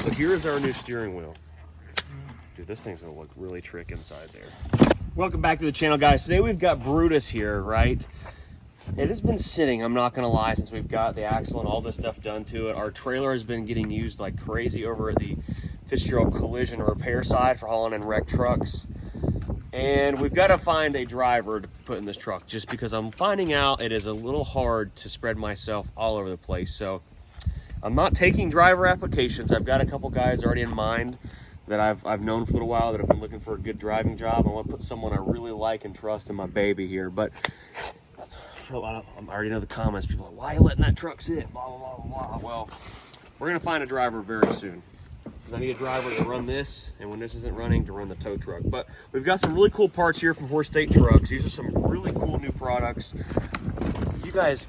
So here's our new steering wheel. Dude, this thing's gonna look really trick inside there. Welcome back to the channel, guys. Today we've got Brutus here, right? It has been sitting, I'm not gonna lie, since we've got the axle and all this stuff done to it. Our trailer has been getting used like crazy over at the Fitzgerald Collision and Repair side for hauling in wrecked trucks. And we've got to find a driver to put in this truck, just because I'm finding out it is a little hard to spread myself all over the place. So I'm not taking driver applications. I've got a couple guys already in mind that I've known for a little while that have been looking for a good driving job. I want to put someone I really like and trust in my baby here. But for a lot of, I already know the comments. People are like, why are you letting that truck sit? Blah, blah, blah, blah. Well, we're going to find a driver very soon, because I need a driver to run this, and when this isn't running, to run the tow truck. But we've got some really cool parts here from Horse State Trucks. These are some really cool new products. You guys,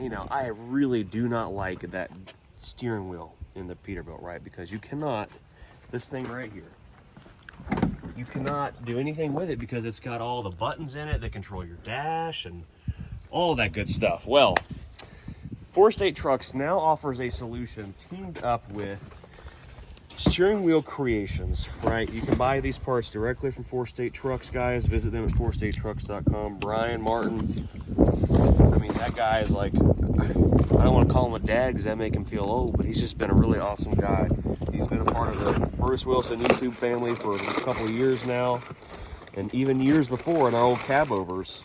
you know, I really do not like that steering wheel in the Peterbilt, right? Because you cannot, this thing right here, you cannot do anything with it because it's got all the buttons in it that control your dash and all that good stuff. Well, Horse State Trucks now offers a solution teamed up with Steering Wheel Creations, right? You can buy these parts directly from Horse State Trucks, guys. Visit them at forestatetrucks.com. Brian Martin, I mean, that guy is like, I don't want to call him a dad because that make him feel old, but he's just been a really awesome guy. He's been a part of the Bruce Wilson YouTube family for a couple of years now, and even years before in our old cab overs.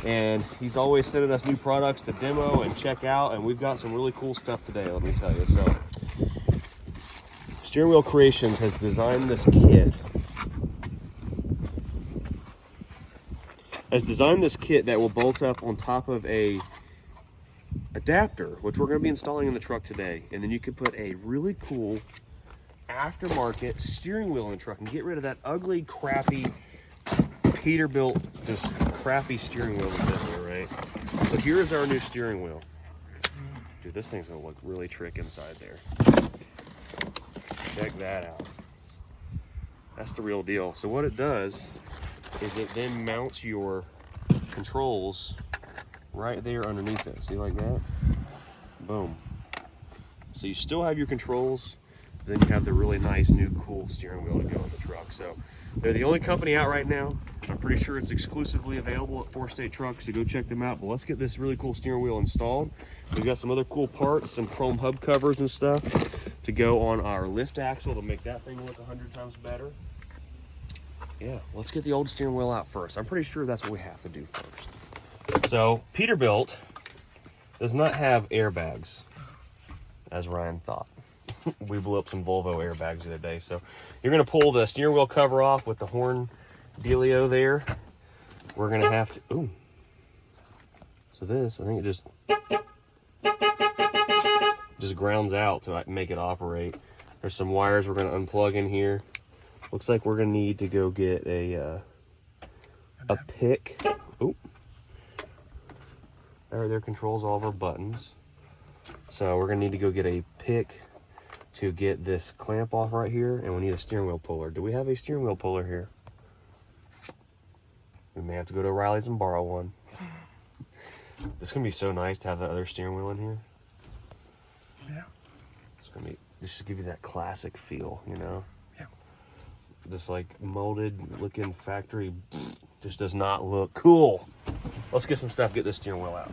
And he's always sending us new products to demo and check out, and we've got some really cool stuff today, let me tell you. So Steering Wheel Creations has designed this kit. That will bolt up on top of a adapter, which we're going to be installing in the truck today. And then you can put a really cool aftermarket steering wheel in the truck and get rid of that ugly, crappy Peterbilt, just crappy steering wheel that's in there, right? So here's our new steering wheel. Dude, this thing's going to look really trick inside there. Check that out. That's the real deal. So what it does is it then mounts your controls right there underneath it. See, like that? Boom. So you still have your controls, then you have the really nice new cool steering wheel to go in the truck. So they're the only company out right now. I'm pretty sure it's exclusively available at Horse State Trucks, so go check them out. But let's get this really cool steering wheel installed. We've got some other cool parts, some chrome hub covers and stuff to go on our lift axle to make that thing look 100 times better. Yeah, let's get the old steering wheel out first. I'm pretty sure that's what we have to do first. So Peterbilt does not have airbags, as Ryan thought. We blew up some Volvo airbags the other day. So you're going to pull the steering wheel cover off with the horn dealio there. We're going to have to, ooh. So this, I think it just grounds out to make it operate. There's some wires we're going to unplug in here. Looks like we're going to need to go get a pick. Ooh. There controls all of our buttons. So we're going to need to go get a pick to get this clamp off right here, and we need a steering wheel puller. Do we have a steering wheel puller here? We may have to go to O'Reilly's and borrow one. This is gonna be so nice to have that other steering wheel in here. Yeah. It's gonna be just to give you that classic feel, you know? Yeah. This like molded looking factory just does not look cool. Let's get some stuff, get this steering wheel out.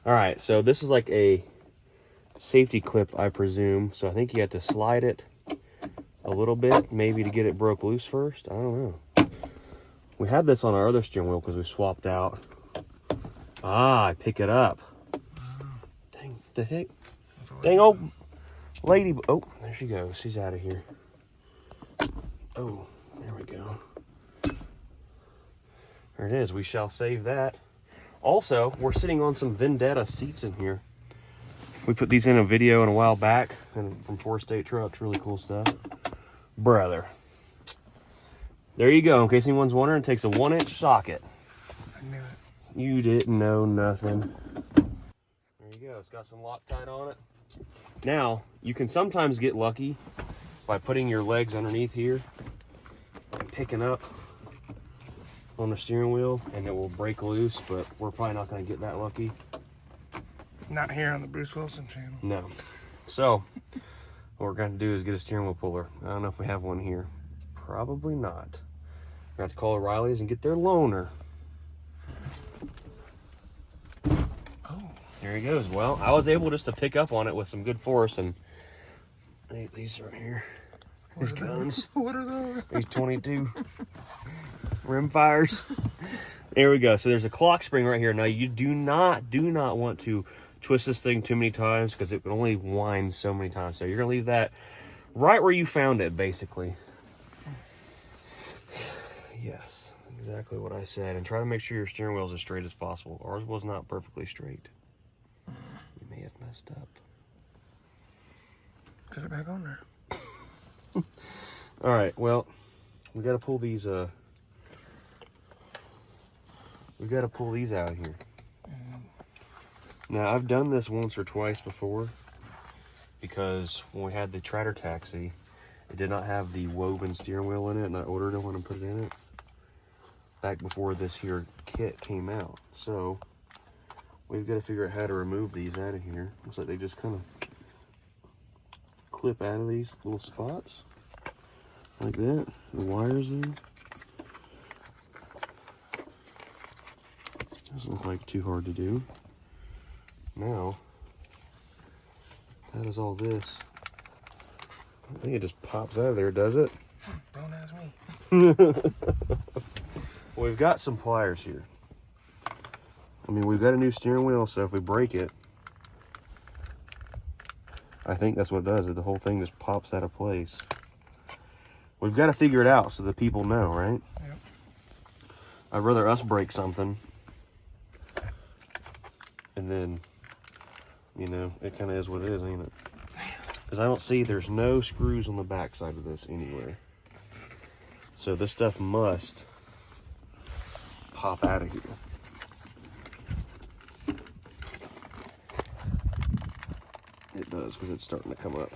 All right, so this is like a safety clip, I presume. So I think you have to slide it a little bit, maybe to get it broke loose first. I don't know. We had this on our other steering wheel because we swapped out. Ah, I pick it up. Dang, what the heck? Dang old lady. Oh, there she goes. She's out of here. Oh, there we go. There it is. We shall save that. Also, we're sitting on some Vendetta seats in here. We put these in a video a while back and from Horse State Trucks. Really cool stuff. Brother. There you go. In case anyone's wondering, it takes a 1-inch socket. I knew it. You didn't know nothing. There you go. It's got some Loctite on it. Now, you can sometimes get lucky by putting your legs underneath here and picking up on the steering wheel, and it will break loose, but we're probably not going to get that lucky. Not here on the Bruce Wilson channel. No. So, what we're going to do is get a steering wheel puller. I don't know if we have one here. Probably not. We're going to have to call O'Reilly's and get their loaner. Oh. There he goes. Well, I was able just to pick up on it with some good force, and these are here. These guns. What are those? These 22 rim fires. There we go. So there's a clock spring right here. Now you do not want to twist this thing too many times because it can only wind so many times. So you're gonna leave that right where you found it, basically. Yes, exactly what I said. And try to make sure your steering wheel is as straight as possible. Ours was not perfectly straight. You may have messed up. Set it back on there. All right, well, we got to pull these out here. Now, I've done this once or twice before because when we had the Tratter Taxi, it did not have the woven steering wheel in it, and I ordered one and put it in it back before this here kit came out. So we've got to figure out how to remove these out of here. Looks like they just kind of clip out of these little spots like that. The wires in. Doesn't look like too hard to do. Now, that is all this. I think it just pops out of there, does it? Don't ask me. Well, we've got some pliers here. I mean, we've got a new steering wheel, so if we break it, I think that's what it does. The whole thing just pops out of place. We've got to figure it out so that people know, right? Yep. I'd rather us break something and then, you know, it kind of is what it is, ain't it? Because I don't see, there's no screws on the back side of this anywhere. So this stuff must pop out of here. It does, because it's starting to come up.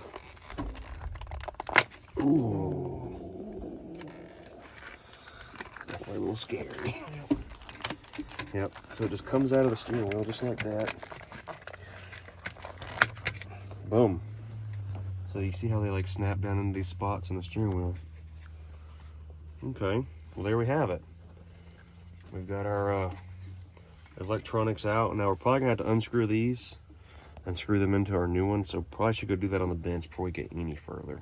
Ooh. Definitely a little scary. Yep, so it just comes out of the steering wheel just like that. Boom. So you see how they like snap down into these spots in the steering wheel. Okay, well there we have it. We've got our electronics out. Now we're probably gonna have to unscrew these and screw them into our new one, so probably should go do that on the bench before we get any further.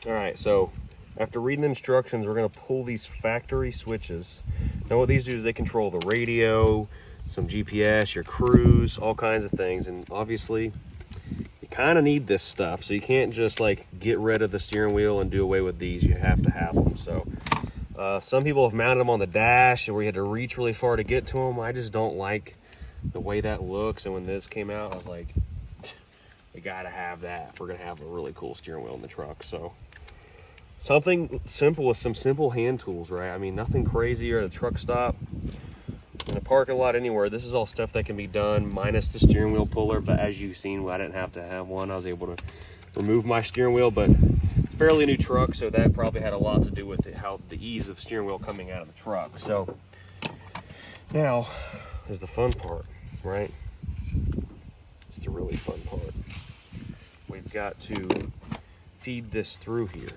All right, so after reading the instructions, we're gonna pull these factory switches. Now what these do is they control the radio, some GPS, your cruise, all kinds of things, and obviously you kind of need this stuff, so you can't just like get rid of the steering wheel and do away with these. You have to have them. So some people have mounted them on the dash and we had to reach really far to get to them. I just don't like the way that looks, and when this came out I was like, we gotta have that if we're gonna have a really cool steering wheel in the truck. So something simple with some simple hand tools, right? I mean, nothing crazy or at a truck stop, in a parking lot, anywhere. This is all stuff that can be done minus the steering wheel puller, but as you've seen, I didn't have to have one. I was able to remove my steering wheel, but fairly new truck, so that probably had a lot to do with it, how the ease of steering wheel coming out of the truck. So now is the fun part, right? It's the really fun part. We've got to feed this through here.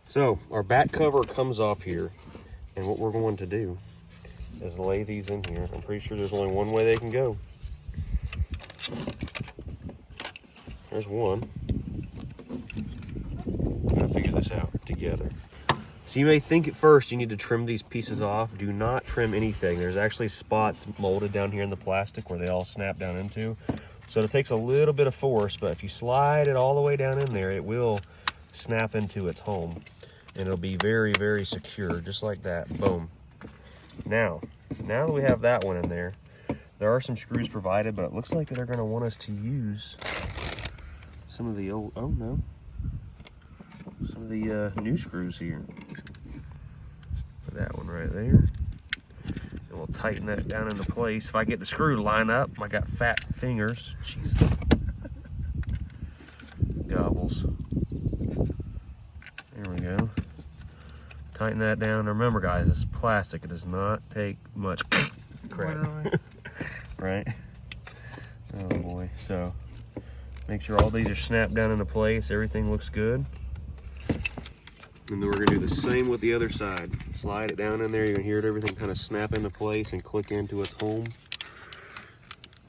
So our back cover comes off here, and what we're going to do is lay these in here. I'm pretty sure there's only one way they can go. There's one. We're gonna figure this out together. So you may think at first you need to trim these pieces off. Do not trim anything. There's actually spots molded down here in the plastic where they all snap down into. So it takes a little bit of force, but if you slide it all the way down in there, it will snap into its home. And it'll be very, very secure, just like that. Boom. Now that we have that one in there, there are some screws provided, but it looks like they're gonna want us to use some of the old, some of the new screws here. Put that one right there. And we'll tighten that down into place. If I get the screw to line up, I got fat fingers. Jeez. Gobbles. There we go. Tighten that down. Remember guys, it's plastic. It does not take much crap. right? Oh boy, so make sure all these are snapped down into place. Everything looks good. And then we're gonna do the same with the other side. Slide it down in there. You're gonna hear everything kind of snap into place and click into its home.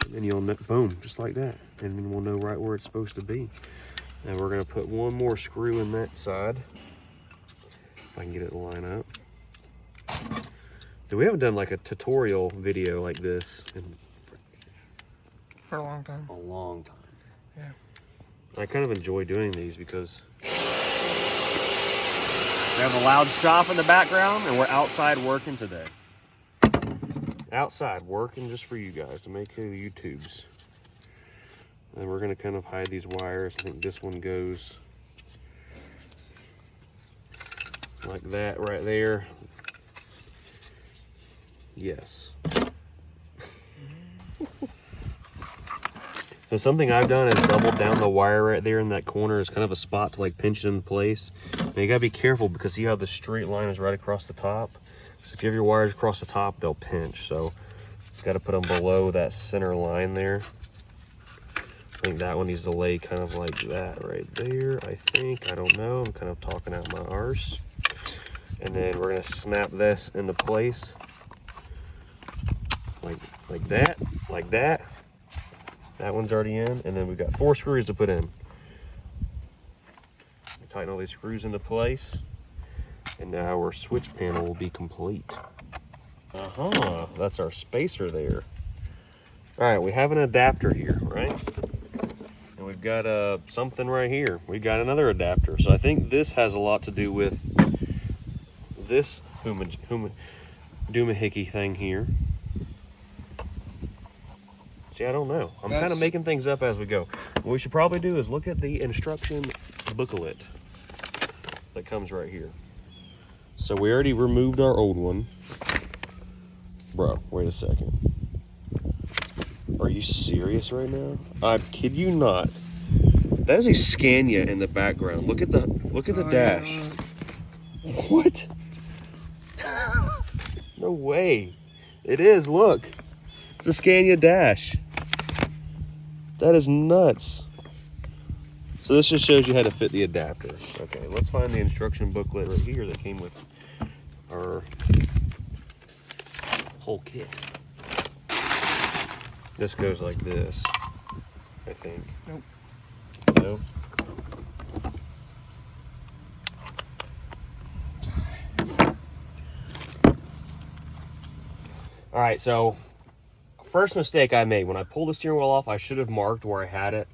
And then you'll know, boom, just like that. And then we'll know right where it's supposed to be. And we're gonna put one more screw in that side. If I can get it to line up. We haven't done like a tutorial video like this for a long time. A long time. Yeah. I kind of enjoy doing these because we have a loud shop in the background and we're outside working today. Outside working just for you guys to make your YouTubes. And we're gonna kind of hide these wires. I think this one goes like that right there. Yes. So something I've done is doubled down the wire right there in that corner as kind of a spot to like pinch it in place. Now you gotta be careful because see how the straight line is right across the top? So if you have your wires across the top, they'll pinch. So you gotta put them below that center line there. I think that one needs to lay kind of like that right there, I think. I don't know, I'm kind of talking out my arse. And then we're gonna snap this into place. Like that, like that. That one's already in, and then we've got 4 screws to put in. Tighten all these screws into place, and now our switch panel will be complete. That's our spacer there. All right, we have an adapter here, right? And we've got something right here. We've got another adapter. So I think this has a lot to do with this doomahickey thing here. See, I don't know. I'm kind of making things up as we go. What we should probably do is look at the instruction booklet that comes right here. So we already removed our old one. Bro, wait a second. Are you serious right now? I kid you not. That is a Scania in the background. Look at the dash. Yeah. What? No way. It is, look. It's a Scania dash. That is nuts. So this just shows you how to fit the adapter. Okay, let's find the instruction booklet right here that came with our whole kit. This goes like this, I think. Nope. No? All right, so first mistake I made, when I pulled the steering wheel off, I should have marked where I had it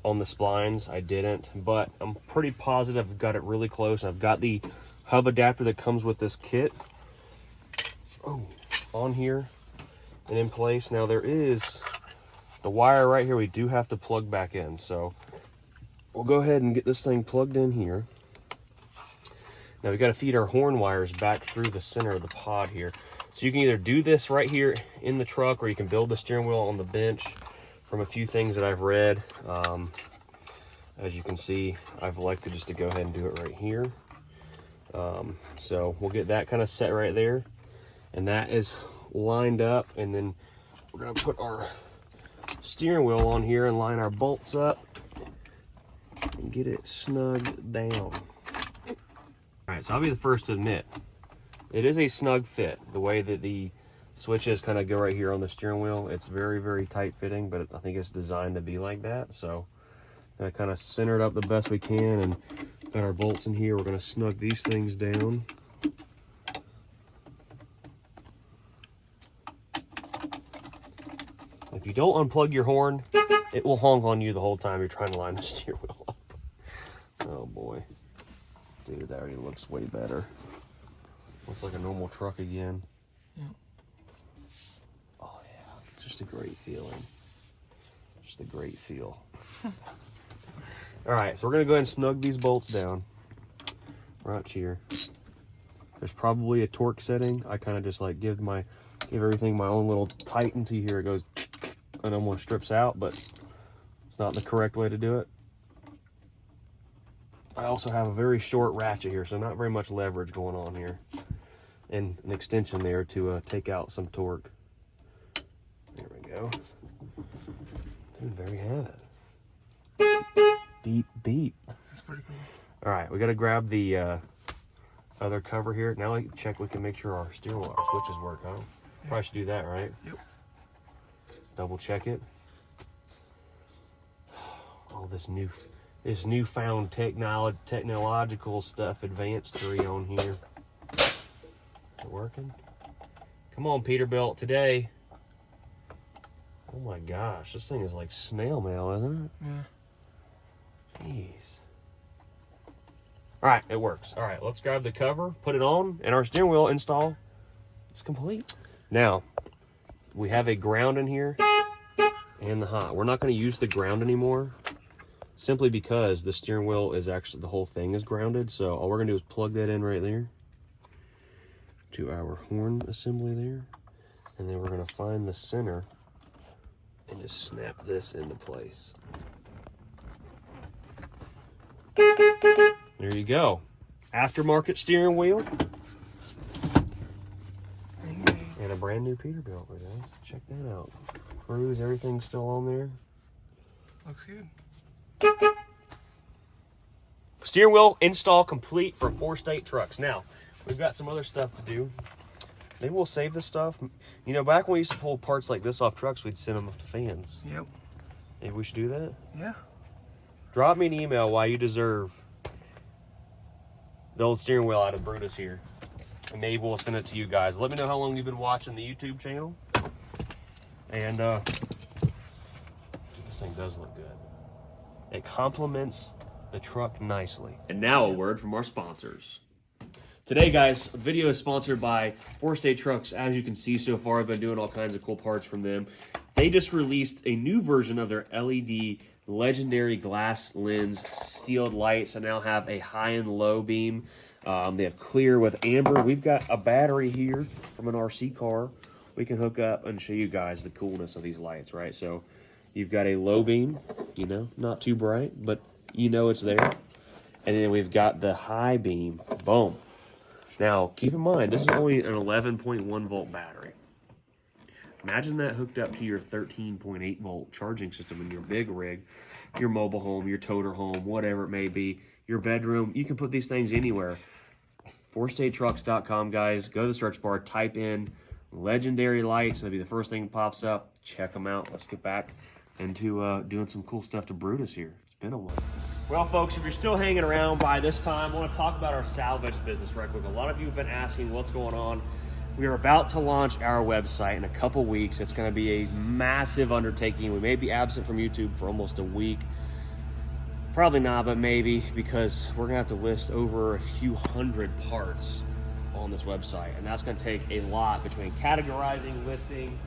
on the splines. I didn't, but I'm pretty positive I've got it really close. I've got the hub adapter that comes with this kit on here and in place. Now there is the wire right here we do have to plug back in, so we'll go ahead and get this thing plugged in here. Now we got to feed our horn wires back through the center of the pod here. So you can either do this right here in the truck, or you can build the steering wheel on the bench. From a few things that I've read, as you can see, I've elected just to go ahead and do it right here. So we'll get that kind of set right there, and that is lined up, and then we're gonna put our steering wheel on here and line our bolts up and get it snugged down. All right, so I'll be the first to admit, it is a snug fit. The way that the switches kind of go right here on the steering wheel, it's very, very tight fitting, but I think it's designed to be like that. So I'm gonna kind of center it up the best we can, and got our bolts in here. We're gonna snug these things down. If you don't unplug your horn, it will honk on you the whole time you're trying to line the steering wheel up. Oh boy. Dude, that already looks way better. Looks like a normal truck again. Yeah. Oh yeah, just a great feeling. Just a great feel. All right, so we're gonna go ahead and snug these bolts down right here. There's probably a torque setting. I kind of just like give everything my own little tighten to here. It goes and almost strips out, but it's not the correct way to do it. I also have a very short ratchet here, so not very much leverage going on here, and an extension there to take out some torque. There we go. go. Dude, there you have it. Beep, beep. That's pretty cool. All right, we got to grab the other cover here. Now we can make sure our steering wheel, our switches work, huh? Probably should do that, right? Yep. Double check it. All this newfound technological stuff, advanced 3 on here. Is it working? Come on, Peterbilt, today. Oh my gosh, this thing is like snail mail, isn't it? Yeah. Jeez. All right, it works. All right, let's grab the cover, put it on, and our steering wheel install is complete. Now, we have a ground in here and the hot. We're not going to use the ground anymore, simply because the steering wheel is actually, the whole thing is grounded. So all we're going to do is plug that in right there to our horn assembly there. And then we're going to find the center and just snap this into place. There you go. Aftermarket steering wheel. And a brand new Peterbilt, guys. Check that out. Cruise, everything's still on there. Looks good. Steering wheel install complete for 4-state trucks. Now, we've got some other stuff to do. Maybe we'll save this stuff. You know, back when we used to pull parts like this off trucks, we'd send them off to fans. Yep. Maybe we should do that? Yeah. Drop me an email why you deserve the old steering wheel out of Brutus here. And maybe we'll send it to you guys. Let me know how long you've been watching the YouTube channel. And this thing does look good. It complements the truck nicely. And now a word from our sponsors. Today, guys, the video is sponsored by 4-State Trucks. As you can see so far, I've been doing all kinds of cool parts from them. They just released a new version of their LED legendary glass lens sealed lights. I now have a high and low beam. They have clear with amber. We've got a battery here from an RC car. We can hook up and show you guys the coolness of these lights, right? So you've got a low beam, you know, not too bright, but you know it's there. And then we've got the high beam. Boom. Now, keep in mind, this is only an 11.1 volt battery. Imagine that hooked up to your 13.8 volt charging system in your big rig, your mobile home, your toter home, whatever it may be, your bedroom. You can put these things anywhere. 4statetrucks.com, guys. Go to the search bar, type in legendary lights. That'll be the first thing that pops up. Check them out. Let's get back into doing some cool stuff to Brutus here. It's been a while. Well, folks, if you're still hanging around by this time, I want to talk about our salvage business right quick. A lot of you have been asking what's going on. We are about to launch our website in a couple weeks. It's going to be a massive undertaking. We may be absent from YouTube for almost a week. Probably not, but maybe, because we're going to have to list over a few hundred parts on this website. And that's going to take a lot between categorizing, listing.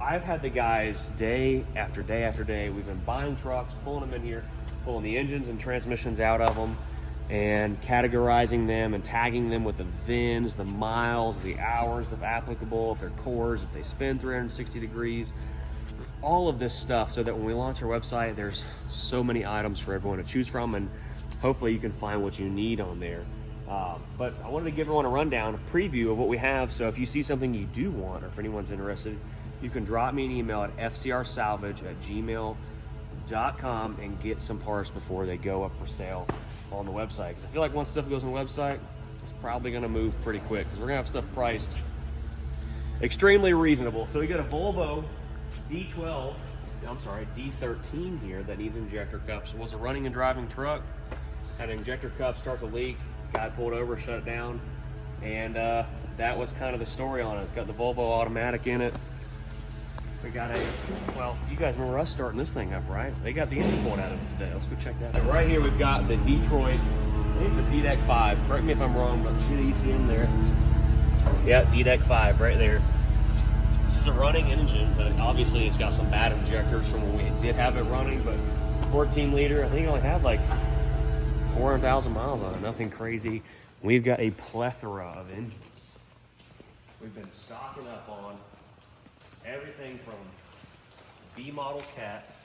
I've had the guys day after day after day. We've been buying trucks, pulling them in here, pulling the engines and transmissions out of them, and categorizing them and tagging them with the VINs, the miles, the hours if applicable, if they're cores, if they spin 360 degrees, all of this stuff, so that when we launch our website, there's so many items for everyone to choose from, and hopefully you can find what you need on there. But I wanted to give everyone a rundown, a preview of what we have, so if you see something you do want, or if anyone's interested, you can drop me an email at fcrsalvage@gmail.com and get some parts before they go up for sale on the website. Because I feel like once stuff goes on the website, it's probably going to move pretty quick, because we're going to have stuff priced extremely reasonable. So we got a Volvo D13 here that needs injector cups. It was a running and driving truck, had an injector cup start to leak. Guy pulled over, shut it down, and that was kind of the story on it. It's got the Volvo automatic in it. We got well, you guys remember us starting this thing up, right? They got the engine pulled out of it today. Let's go check that out. Right here we've got the Detroit, I think it's a D-Deck 5. Correct me if I'm wrong, but see the ECM there? Yeah, D-Deck 5 right there. This is a running engine, but obviously it's got some bad injectors from when we did have it running, but 14 liter, I think it only had like 400,000 miles on it, nothing crazy. We've got a plethora of engines. We've been stocking up on everything from B-model cats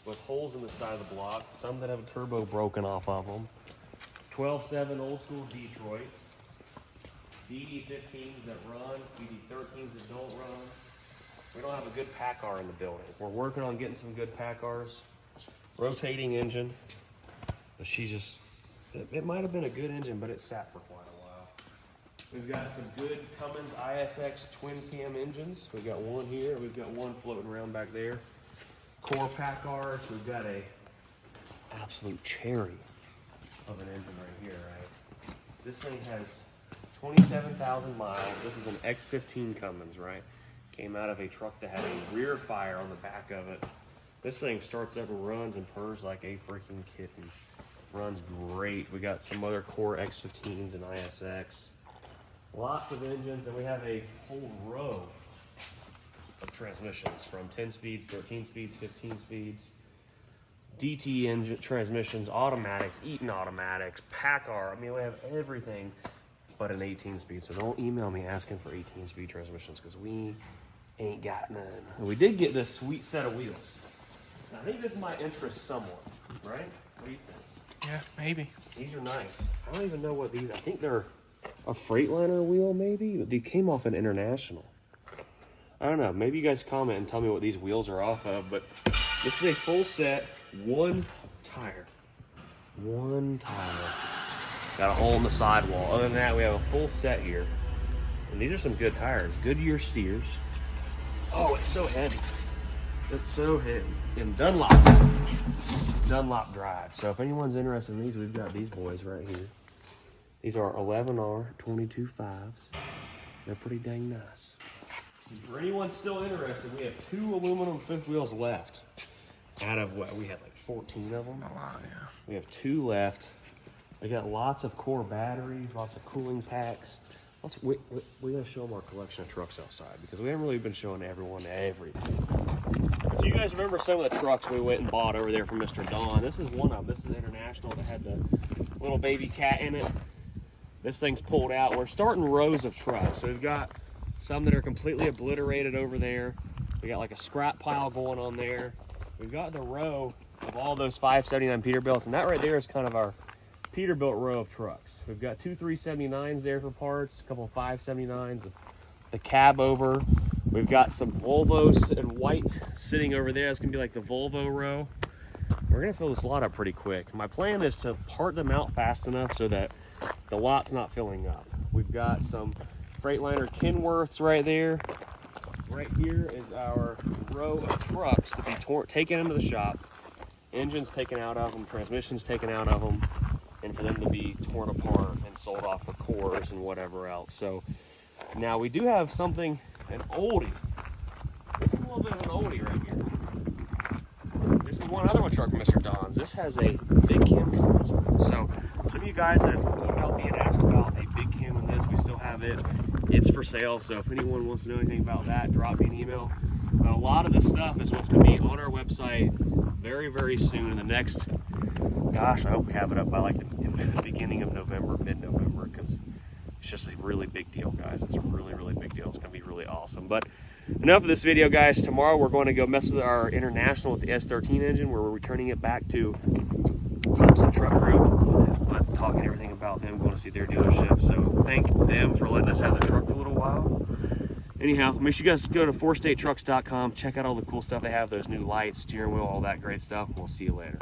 with holes in the side of the block, some that have a turbo broken off of them, 12.7 old school DD15s that run, DD13s that don't run. We don't have a good PACCAR in the building. We're working on getting some good PACCARs. Rotating engine. But she just, it might have been a good engine, but it sat for quite a while. We've got some good Cummins ISX twin cam engines. We've got one here. We've got one floating around back there. Core PACCARs. We've got a absolute cherry of an engine right here, right? This thing has 27,000 miles. This is an X15 Cummins, right? Came out of a truck that had a rear fire on the back of it. This thing starts up and runs and purrs like a freaking kitten. Runs great. We got some other core X15s and ISX. Lots of engines, and we have a whole row of transmissions from 10 speeds, 13 speeds, 15 speeds. DT engine transmissions, automatics, Eaton automatics, PACCAR. I mean, we have everything but an 18 speed. So don't email me asking for 18 speed transmissions because we ain't got none. And we did get this sweet set of wheels. Now, I think this might interest someone, right? What do you think? Yeah, maybe. These are nice. I don't even know what these, I think they're a Freightliner wheel maybe. They came off an International. I don't know. Maybe you guys comment and tell me what these wheels are off of, but this is a full set, one tire. One tire. Got a hole in the sidewall. Other than that, we have a full set here. And these are some good tires. Goodyear steers. Oh, it's so heavy. It's so heavy. And Dunlop drive. So if anyone's interested in these, we've got these boys right here. These are 11R 22 5s. They're pretty dang nice. For anyone still interested, we have 2 aluminum fifth wheels left. Out of what? We had like 14 of them. A lot, yeah. We have 2 left. We got lots of core batteries, lots of cooling packs. We gotta show them our collection of trucks outside because we haven't really been showing everyone everything. So you guys remember some of the trucks we went and bought over there from Mr. Don. This is one of them. This is International that had the little baby cat in it. This thing's pulled out. We're starting rows of trucks. So we've got some that are completely obliterated over there. We got like a scrap pile going on there. We've got the row of all those 579 Peterbilts, and that right there is kind of our Peterbilt row of trucks. We've got 2 379s there for parts, a couple of 579s, the cab over. We've got some Volvos in white sitting over there. That's gonna be like the Volvo row. We're gonna fill this lot up pretty quick. My plan is to part them out fast enough so that the lot's not filling up. We've got some Freightliner Kenworths right there. Right here is our row of trucks to be taken into the shop. Engines taken out of them, transmissions taken out of them, and for them to be torn apart and sold off for cores and whatever else. So now we do have something, an oldie. This is a little bit of an oldie right here. This is one other one truck from Mr. Don's. This has a big cam Cummins on it. So some of you guys have emailed me and asked about a big cam in this. We still have it. It's for sale. So if anyone wants to know anything about that, drop me an email. But a lot of this stuff is what's going to be on our website very, very soon. In the next, gosh, I hope we have it up by like the beginning of November, mid-November, because it's just a really big deal, guys. It's a really, really big deal. It's going to be really awesome. But enough of this video, guys. Tomorrow we're going to go mess with our International with the S13 engine, where we're returning it back to Thompson Truck Group, but talking everything about them, going to see their dealership. So thank them for letting us have the truck for a little while. Anyhow, make sure you guys go to fourstatetrucks.com, check out all the cool stuff they have, those new lights, steering wheel, all that great stuff. We'll see you later.